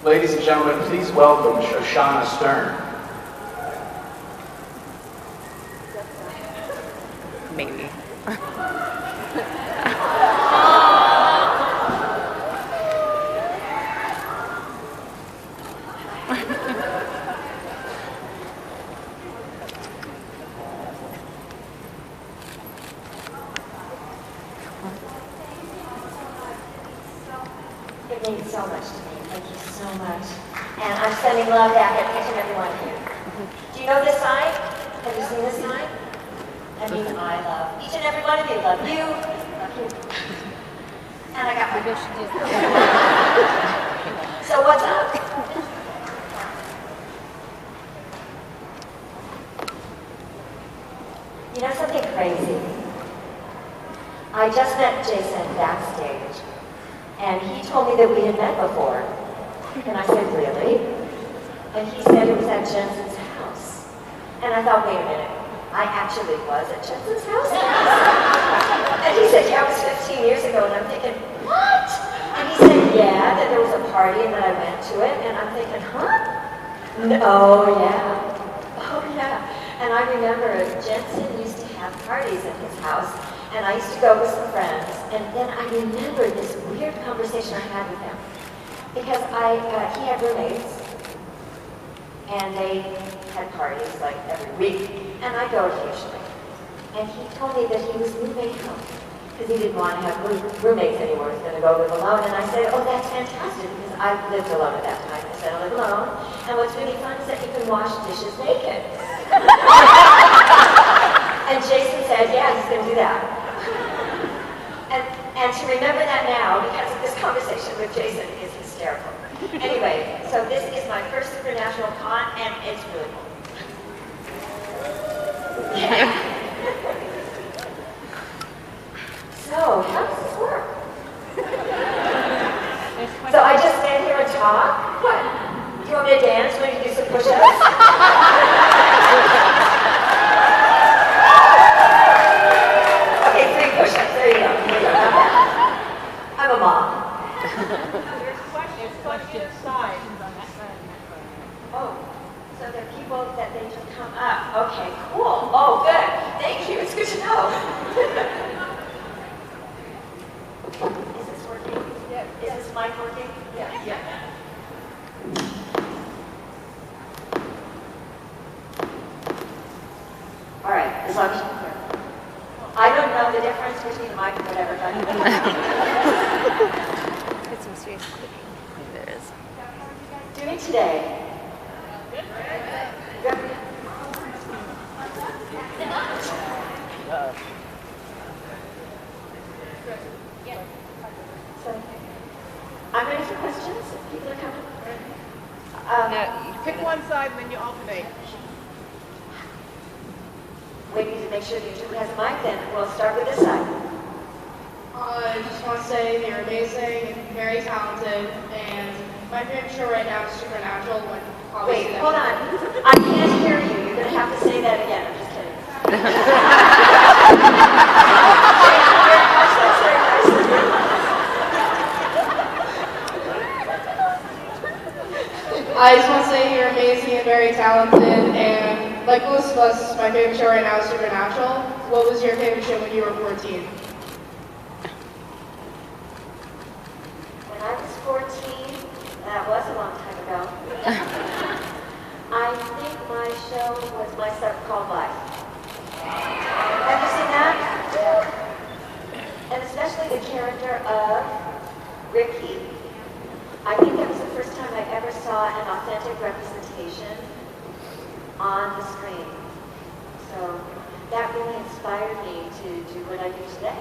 Ladies and gentlemen, please welcome Shoshannah Stern. Maybe. It means so much to me. Thank you so much. And I'm sending love back at each and every one of you. Do you know this sign? Have you seen this sign? That means I love each and every one of you. Love you. Love you. And I got my wish. So what's up? You know something crazy? I just met Jason backstage. And he told me that we had met before. And I said, really? And he said it was at Jensen's house. And I thought, wait a minute, I actually was at Jensen's house? And he said, yeah, it was 15 years ago. And I'm thinking, what? And he said, yeah, that there was a party and that I went to it. And I'm thinking, huh? Oh, yeah. Oh, yeah. And I remember Jensen used to have parties at his house. And I used to go with some friends, and then I remembered this weird conversation I had with him. Because he had roommates, and they had parties like every week, and I go occasionally. And he told me that he was moving out, because he didn't want to have roommates anymore, he was going to go live alone. And I said, oh, that's fantastic, because I lived alone at that time. I said, I live alone, and what's really fun is that you can wash dishes naked. And Jason said, yeah, he's going to do that. And to remember that now, because of this conversation with Jason, is hysterical. Anyway, so this is my first Supernatural con, and it's really cool. Yeah. So, how does this work? So I just stand here and talk? What? Do you want me to dance? Want me to do some push-ups? Okay, 3 push-ups. There you go. I'm a mom. There's questions signs on that side. Oh, so there are people that they just come up. Okay, cool. Oh, good. Thank you. It's good to know. Is this working? Yeah. Is this mic working? Yeah. Yeah. All right, as long as you can hear. I don't know the difference between a mic and whatever, but It's mysterious clicking. There is. doing today. Good. So, I'm ready for questions. If people are coming. Now, you pick one side and then you alternate. We need to make sure the interview has a mic, then we'll start with this side. I just want to say that you're amazing and very talented, and my favorite show right now is Supernatural. Wait, hold on. I can't hear you. You're going to have to say that again. I'm just kidding. I just want to say you're amazing and very talented, and like most of us, my favorite show right now is Supernatural. What was your favorite show when you were 14? When I was 14, that was a long time ago, I think my show was My So-Called Life. Have you seen that? And especially the character of Ricky. I think that was the first time I ever saw an authentic representation on the screen. So that really inspired me to do what I do today.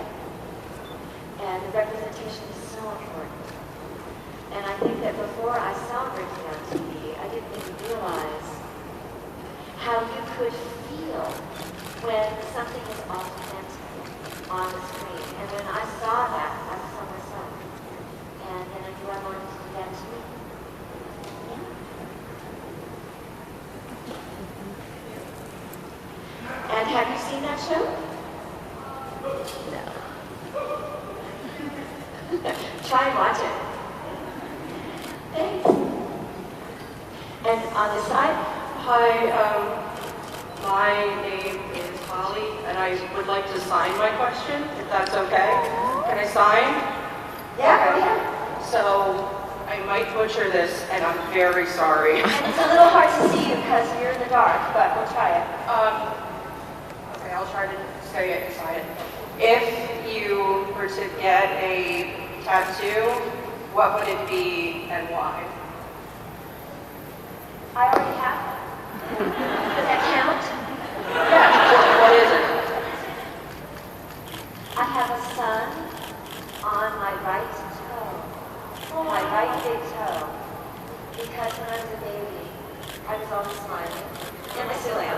And the representation is so important. And I think that before I saw Ricky on TV, I didn't even realize how you could feel when something is authentic on the screen. And when I saw that, I saw myself. And then I knew I wanted to do that too. Yeah. And have you seen that show? No. Try and watch it. Thanks. on this side. Hi, my name is Holly, and I would like to sign my question, if that's okay. Can I sign? Yeah, go ahead. So, I might butcher this, and I'm very sorry. And it's a little hard to see you because you're in the dark, but we'll try it. Okay, I'll try to say it and sign it. If you were to get a tattoo, what would it be and why? I already have one. Does that count? Yeah, what is it? I have a sun on my right toe, my right big toe, because when I was a baby, I was always smiling, and I still am.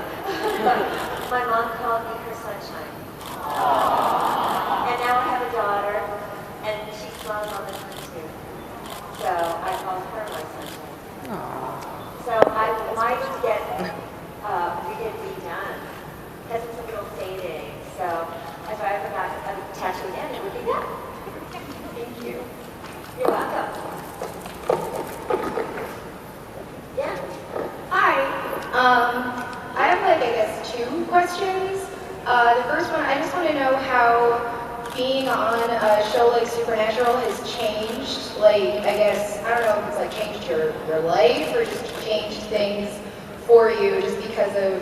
But my mom called me her sunshine. And now I have a daughter, and she smiles all the time too. So I call her my sunshine. So I might get it redone because it's a little fading. So if I ever got a tattoo again, it would be that. Thank you. You're welcome. Yeah. Hi. I have like, I guess, 2 questions. The first one, I just want to know how being on a show like Supernatural has changed, like, I guess, I don't know if it's like changed your life or just changed things for you just because of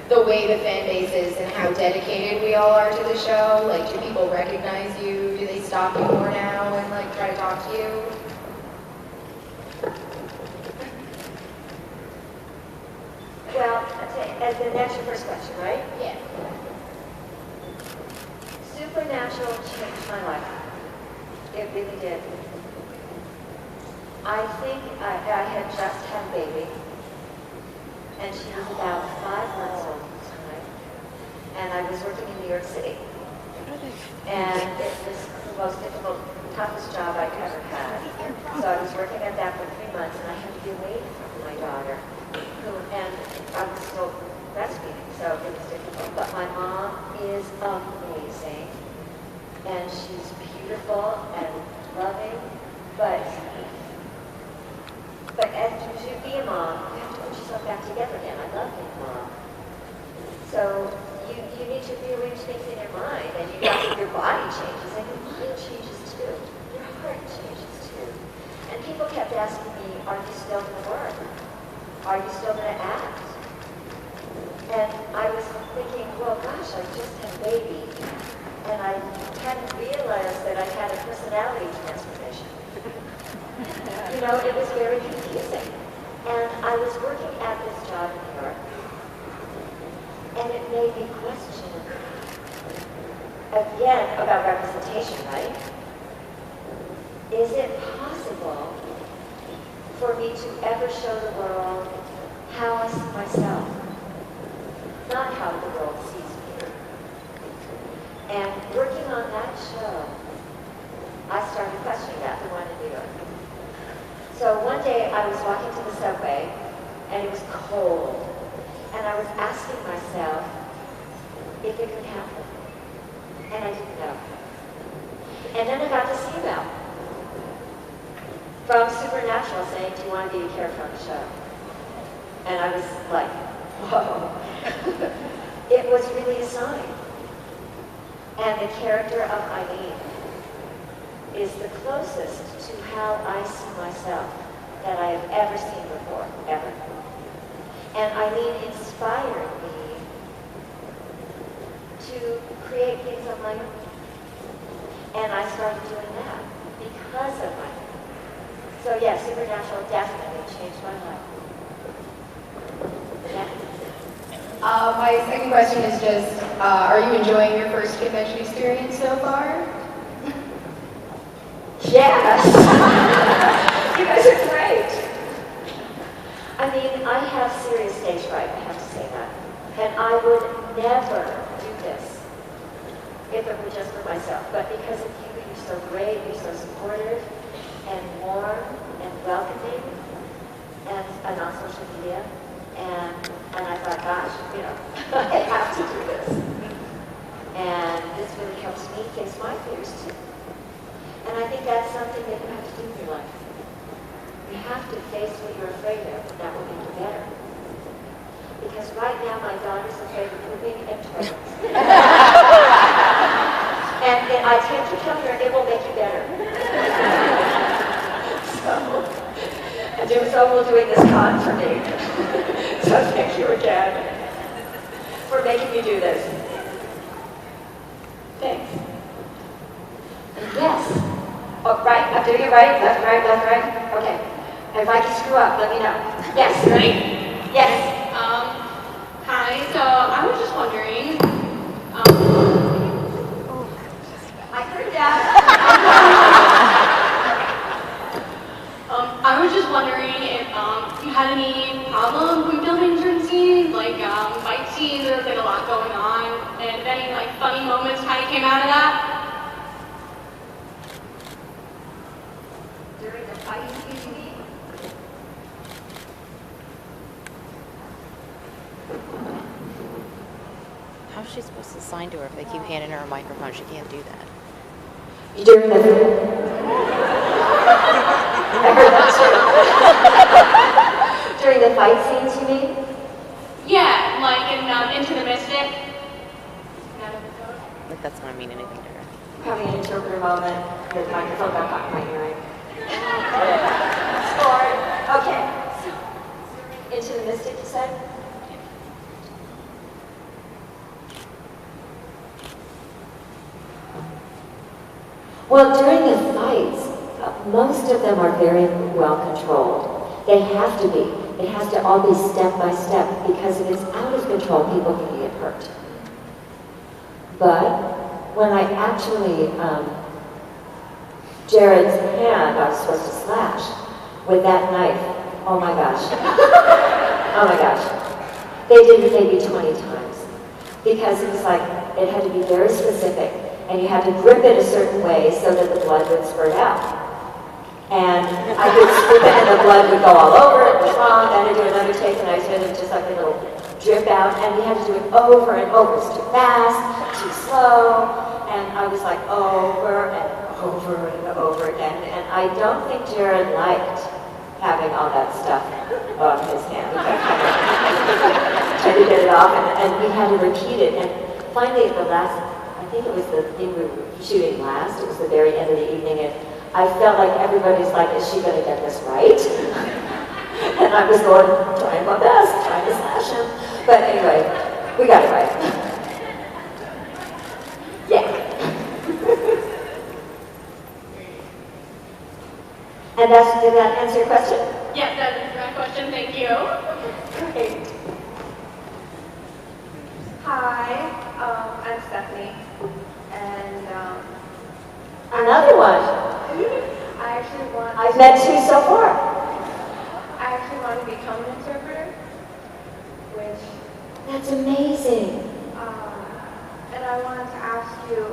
the way the fan base is and how dedicated we all are to the show. Like, do people recognize you? Do they stop you more now and like try to talk to you? Well, that's your first question, right? Yeah. Supernatural changed my life. It really did. I think I had just had a baby, and she was about 5 months old at the time, and I was working in New York City. And it was the most difficult, toughest job I'd ever had. So I was working at that for 3 months, and I had to be away from my daughter, and I was still breastfeeding, so it was difficult. But my mom is amazing, and she's beautiful and loving, but as to be a mom, you have to put yourself back together again. I love being a mom. So you need to rearrange things in your mind, and your body changes, and your mind changes too. Your heart changes too. And people kept asking me, are you still going to work? Are you still going to act? And I was thinking, well, gosh, I just had a baby, and I hadn't realized that I had a personality transformation. You know, it was very confusing. And I was working at this job in New York, and it made me question, again, about representation, right? Is it possible for me to ever show the world how I see myself, not how the world sees me? And working on that show, I started questioning that, the one in New York. So one day I was walking to the subway, and it was cold, and I was asking myself if it could happen, and I didn't know. And then I got this email from Supernatural saying, do you want to be a character on the show? And I was like, whoa. It was really a sign. And the character of Eileen is the closest to how I see myself that I have ever seen before, ever. And Eileen inspired me to create things on my own. And I started doing that because of Eileen. So yes, Supernatural definitely changed my life. Yeah. My second question is just, are you enjoying your first convention experience so far? Yes! You guys are great! I mean, I have serious stage fright, I have to say that. And I would never do this if it were just for myself. But because of you, you're so great, you're so supportive, and warm, and welcoming, and on social media. And I thought, gosh, you know, I have to do this. And this really helps me face my fears too. And I think that's something that you have to do in your life. You have to face what you're afraid of, and that will make you better. Because right now my daughter's afraid of pooping and toilets. And I tend to tell her it will make you better. So will doing this con for me. So thank you again for making me do this. Thanks. And yes. Oh, right. I'm doing it right. Left, right, left, right. Okay. And if I can screw up, let me know. Yes. Ready? Yes. Hi. So I was just wondering. I heard that. I was just wondering if you had any problem with filming certain scenes, like fight scenes. There was like a lot going on, and if any like funny moments kind of came out of that. During the fighting scene, you mean? How's she supposed to sign to her if they keep handing her a microphone? She can't do that. During the I heard that too. During the fight scenes, you mean? Yeah, like in Into the Mystic. Like that's not mean anything to her. Having an interpreter moment, the microphone got caught in my earring. Scored. Okay. Into the Mystic, you said? Well, during the fights, most of them are very well controlled. They have to be. It has to all be step by step, because if it's out of control, people can get hurt. But when I actually, Jared's hand, I was supposed to slash with that knife. Oh my gosh. Oh my gosh. They did it maybe 20 times. Because it was like, it had to be very specific. And you had to grip it a certain way so that the blood would spurt out. And I could grip it and the blood would go all over, it was wrong, I had to do another take and I did it just like a little drip out, and we had to do it over and over. It's too fast, too slow, and I was like over and over again. And I don't think Jared liked having all that stuff on his hand. Tried to get it off, and we had to repeat it. And finally at the last, I think it was the thing we were shooting last, it was the very end of the evening, and I felt like everybody's like, is she going to get this right? And I was going, trying my best, trying to slash him. But anyway, we got it right. Yeah. And did that answer your question? Yes, that is my question. Thank you. Great. Hi, I'm Stephanie, and Another one. I've met two so far. I actually want to become an interpreter, which, That's amazing. and I wanted to ask you,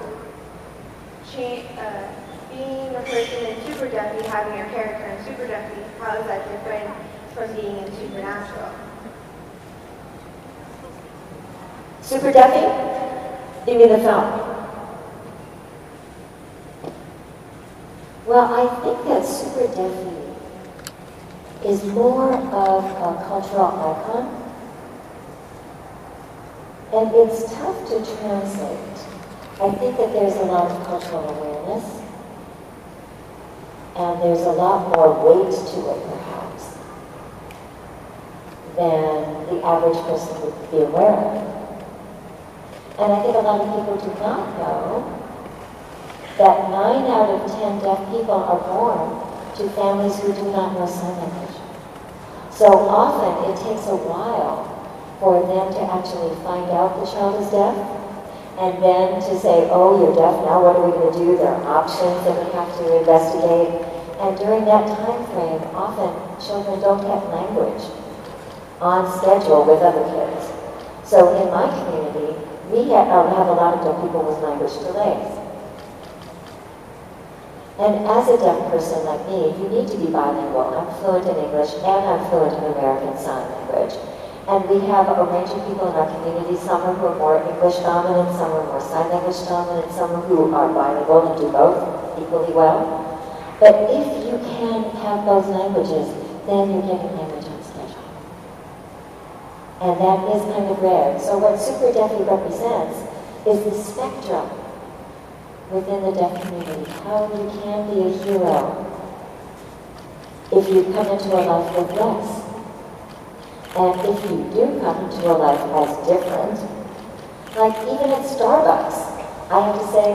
being a person in Super Duffy, having your character in Super Duffy, how is that different from being in Supernatural? Super Duffy? You mean the film? Well, I think that Super Duffy is more of a cultural icon. And it's tough to translate. I think that there's a lot of cultural awareness. And there's a lot more weight to it, perhaps, than the average person would be aware of. And I think a lot of people do not know that 9 out of 10 deaf people are born to families who do not know sign language. So often it takes a while for them to actually find out the child is deaf, and then to say, oh, you're deaf, now what are we going to do? There are options that we have to investigate. And during that time frame, often children don't have language on schedule with other kids. So in my community, we have a lot of deaf people with language delays. And as a deaf person like me, you need to be bilingual. I'm fluent in English and I'm fluent in American Sign Language. And we have a range of people in our community, some who are more English dominant, some are more sign language dominant, some who are bilingual and do both equally well. But if you can have both languages, then you're getting language on schedule. And that is kind of rare. So what Super Deafy represents is the spectrum within the deaf community, how you can be a hero if you come into a life with less. And if you do come into a life as different, like even at Starbucks, I have to say,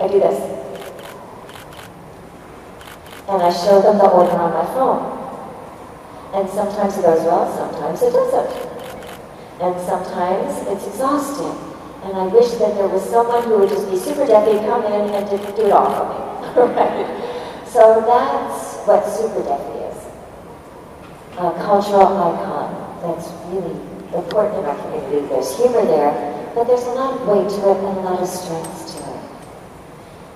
I do this. And I show them the order on my phone. And sometimes it goes well, sometimes it doesn't. And sometimes it's exhausting. And I wish that there was someone who would just be super deafy, come in and do it all for me. Right? So that's what super deafy is. A cultural icon that's really important in our community. There's humor there, but there's a lot of weight to it and a lot of strength to it.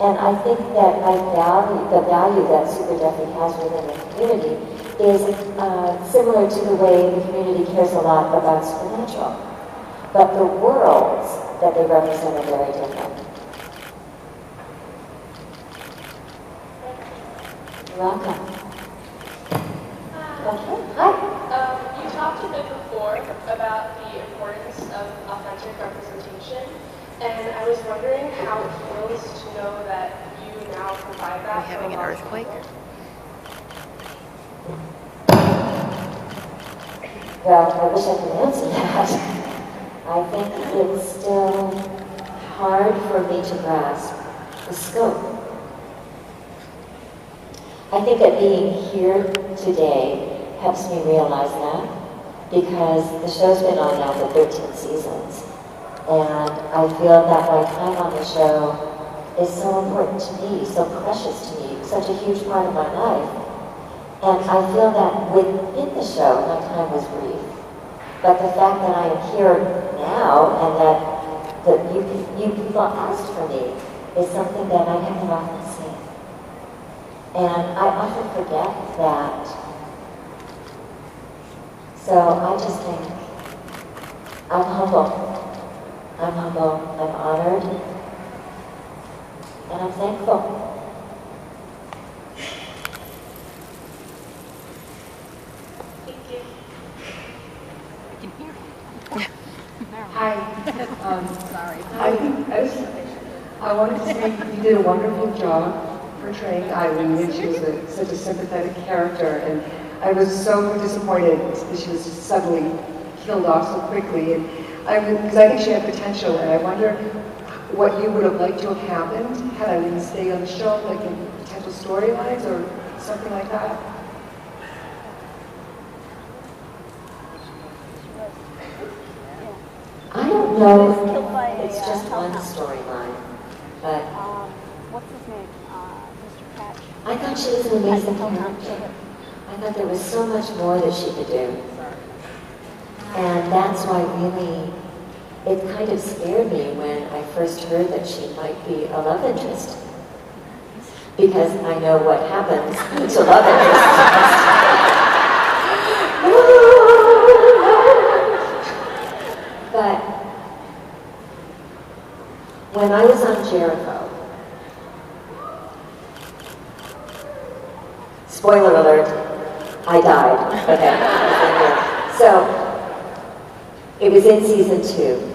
And I think that the value that super deafy has within the community is similar to the way the community cares a lot about supernatural. But the worlds that they represent are very different. You're welcome. Okay, hi. You talked a bit before about the importance of authentic representation, and I was wondering how it feels to know that you now provide that. Are we having an earthquake? Well, I wish I could answer that. I think it's still hard for me to grasp the scope. I think that being here today helps me realize that, because the show's been on now for 13 seasons. And I feel that my time on the show is so important to me, so precious to me, such a huge part of my life. And I feel that within the show, my time was brief. But the fact that I am here now and that you people asked for me is something that I haven't often seen. And I often forget that. So I just think I'm humble. I'm humble, I'm honored, and I'm thankful. Hi. I wanted to say you did a wonderful job portraying Eileen, and she was such a sympathetic character, and I was so disappointed that she was just suddenly killed off so quickly. And because I think she had potential, and I wonder what you would have liked to have happened had Eileen stayed on the show, like in potential storylines or something like that. I don't know if it's just one storyline, but what's his name? Mr. Patch. I thought she was an amazing character. I thought there was so much more that she could do. And that's why really it kind of scared me when I first heard that she might be a love interest. Because I know what happens to love interests. But when I was on Jericho, spoiler alert, I died. Okay. So it was in season 2.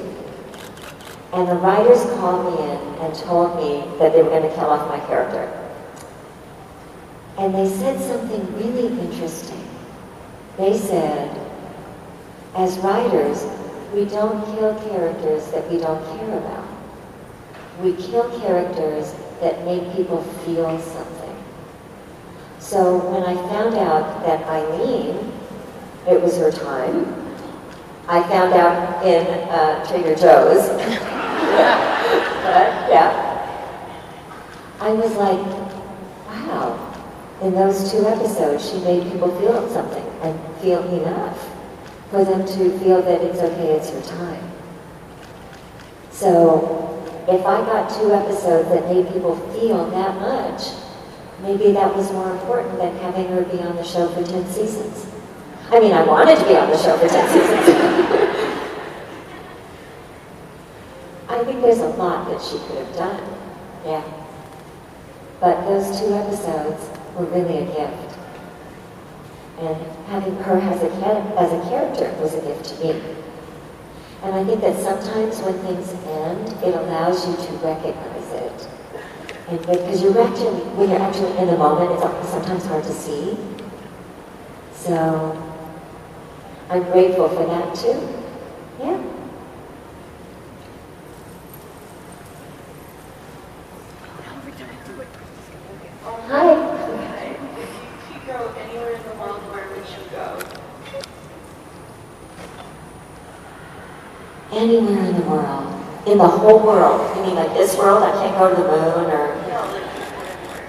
And the writers called me in and told me that they were going to kill off my character. And they said something really interesting. They said, as writers, we don't kill characters that we don't care about. We kill characters that make people feel something. So when I found out that Eileen, it was her time, I found out in Trader Joe's, I was like, wow, in those 2 episodes, she made people feel something and feel enough for them to feel that it's okay, it's her time. So if I got 2 episodes that made people feel that much, maybe that was more important than having her be on the show for 10 seasons. I mean, I wanted to be on the show for 10 seasons. I think there's a lot that she could have done, yeah. But those 2 episodes were really a gift. And having her as a character was a gift to me. And I think that sometimes when things end, it allows you to recognize it. And because when you're actually in the moment, it's sometimes hard to see. So I'm grateful for that too. Yeah. Hi. If you could go anywhere in the world, where would you go? Anywhere in the world. In the whole world. You mean like this world? I can't go to the moon or... No, anywhere.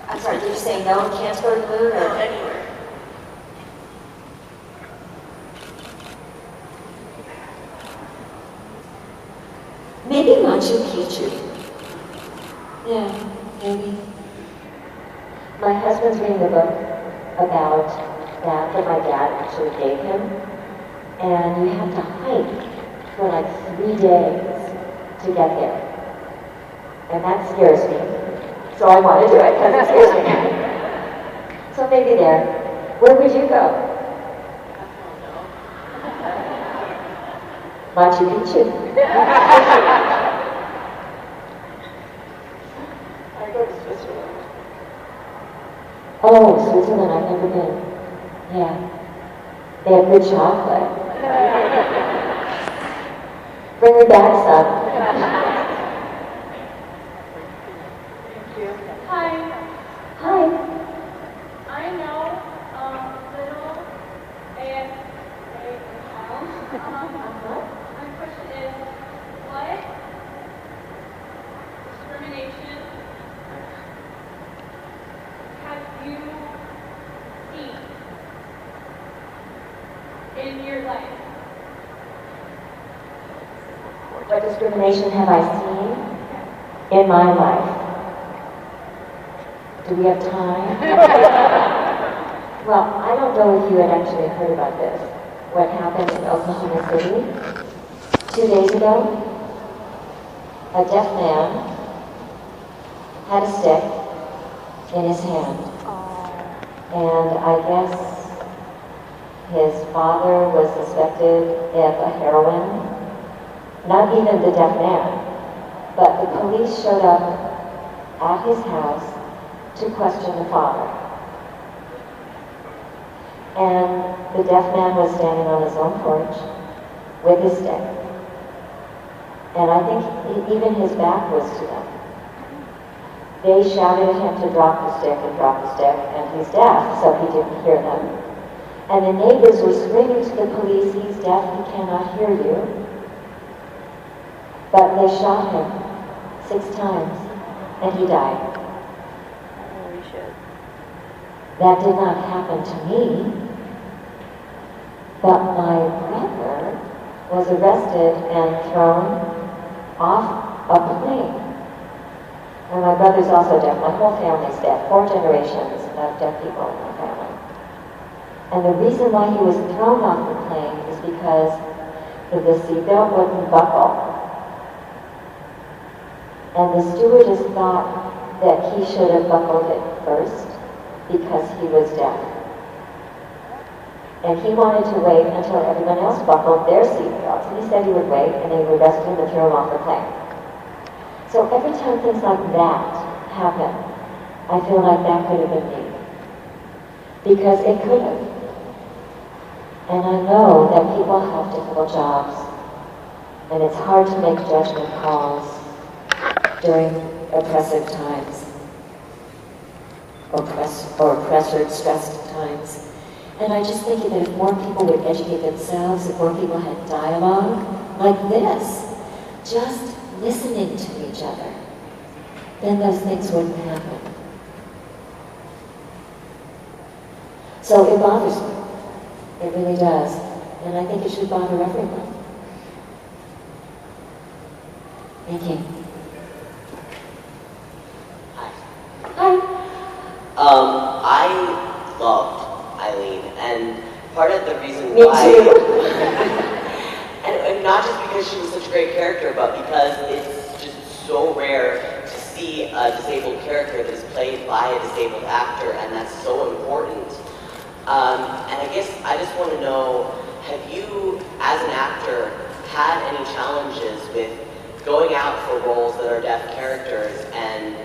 I'm sorry, did you say no, you can't go to the moon or... No, anywhere. Maybe Machu Picchu. Yeah, maybe. My husband's reading a book about that my dad actually gave him. And you have to hike for like 3 days to get there. And that scares me. So I want to do it because it scares me. So maybe there. Where would you go? Machu Picchu. I go to Switzerland. Oh, Switzerland, I've never been. Yeah. They have good chocolate. Bring me back some. Thank you. Hi, Hi. I know little and very my question is, what discrimination have you seen in your life? What discrimination have I seen in my life? Do we have time? Well, I don't know if you had actually heard about this. What happened in Oklahoma City 2 days ago? A deaf man had a stick in his hand. And I guess his father was suspected of a heroin. Not even the deaf man, but the police showed up at his house to question the father. And the deaf man was standing on his own porch with his stick. And I think even his back was to them. They shouted at him to drop the stick, and he's deaf, so he didn't hear them. And the neighbors were screaming to the police, he's deaf, he cannot hear you. But they shot him 6 times, and he died. Holy shit. That did not happen to me, but my brother was arrested and thrown off a plane. And my brother's also deaf. My whole family's deaf. 4 generations of deaf people in my family. And the reason why he was thrown off the plane is because the seatbelt wouldn't buckle. And the stewardess thought that he should have buckled it first because he was deaf. And he wanted to wait until everyone else buckled their seatbelts. And he said he would wait, and they would arrest him and throw him off the plane. So every time things like that happen, I feel like that could have been me. Because it could have. And I know that people have difficult jobs, and it's hard to make judgment calls during oppressive times, or pressured, stressed times. And I just think that if more people would educate themselves, if more people had dialogue like this, just listening to each other, then those things wouldn't happen. So it bothers me. It really does. And I think it should bother everyone. Thank you. Hi. I loved Eileen, and part of the reason Me why... too. and not just because she was such a great character, but because it's just so rare to see a disabled character that is played by a disabled actor, and that's so important. And I guess I just want to know, have you, as an actor, had any challenges with going out for roles that are deaf characters and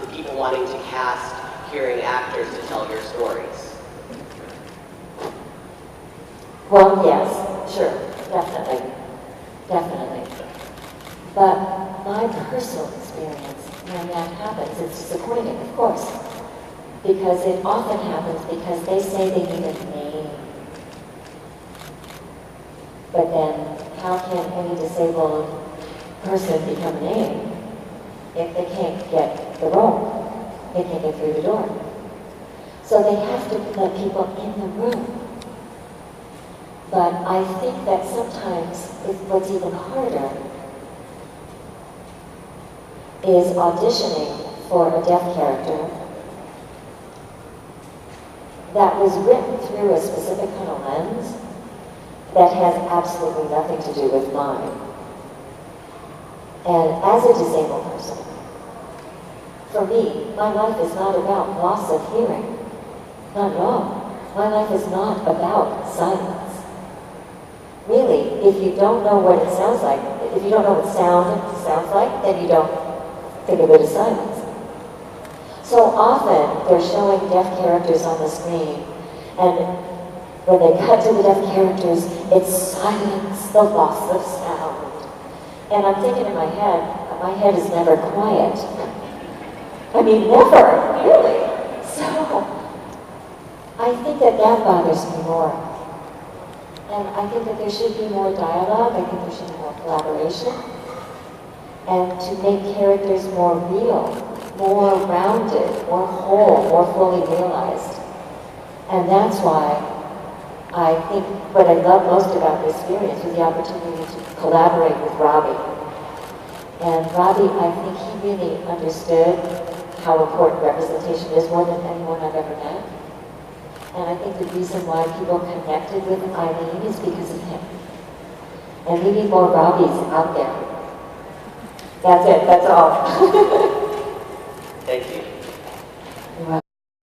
the people wanting to cast hearing actors to tell your stories? Well, yes, sure, definitely, definitely. But my personal experience when that happens, it's disappointing, of course, because it often happens because they say they need a name. But then, how can any disabled person become a name if they can't get the role? They can't get through the door. So they have to let people in the room. But I think that sometimes what's even harder is auditioning for a deaf character that was written through a specific kind of lens that has absolutely nothing to do with mine. And as a disabled person, for me, my life is not about loss of hearing. Not at all. My life is not about silence. Really, if you don't know what it sounds like, if you don't know what sound sounds like, then you don't think of it as silence. So often, they're showing deaf characters on the screen, and when they cut to the deaf characters, it's silence, the loss of sound. And I'm thinking in my head is never quiet. I mean, never, really. So, I think that bothers me more. And I think that there should be more dialogue, I think there should be more collaboration, and to make characters more real, more rounded, more whole, more fully realized. And that's why I think what I love most about the experience was the opportunity to collaborate with Robbie. And Robbie, I think he really understood how important representation is, more than anyone I've ever met. And I think the reason why people connected with Eileen is because of him. And we need more Robbies out there. That's it, that's all. Thank you.